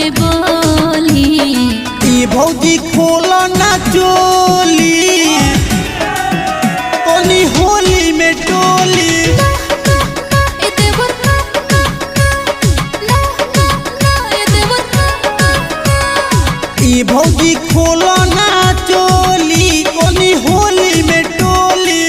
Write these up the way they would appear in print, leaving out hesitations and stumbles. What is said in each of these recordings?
के बोली ई भौजी खोलो ना चोली तनी होली में टोली ई भौजी खोलो ना चोली तनी होली में टोली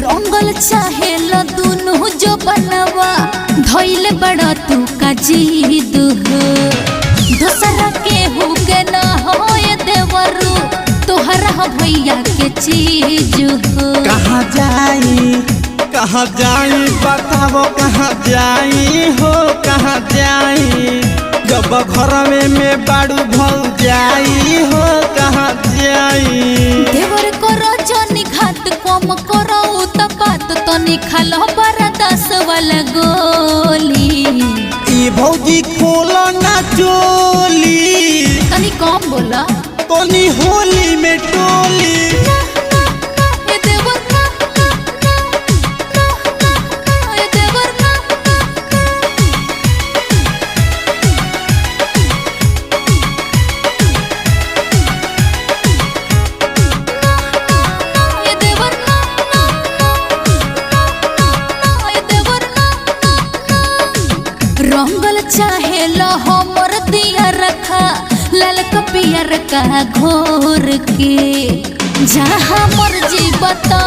रंगल चाहे लो दुनु जो बनवा धइले बड़ा तू का जीद हो दूसरा के हो के ना होए देवरू तोहरा भैया के चीज हो कहाँ जाई बताओ कहाँ जाई हो कहाँ जाई जब घर में बाड़ू भल जाई हो कहाँ जाई देवर करो जनी घात कम करो त बात तो निखालो बरदास वाला गोली ई भौजी खोलो ना चोली तनी कम बोला तनी होली में टोली रंगल चाहे लो हमर दिया रखा लाल कपियर का घोर के जहाँ मर्जी बता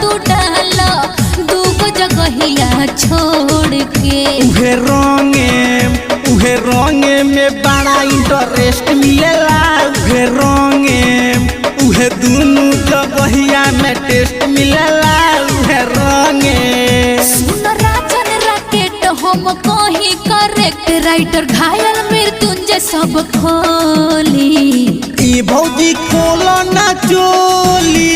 तू डाला दूगो जगहिया छोड़ के उहे रंगे में बड़ा इंटरेस्ट मिलेला उहे दोनों जगहिया में टेस्ट मिलेला उहे रंगे सुन राजन राकेट हम कहीं करेक्ट राइटर घायल मृत्युंजय सब खोली ई भौजी खोलो ना चोली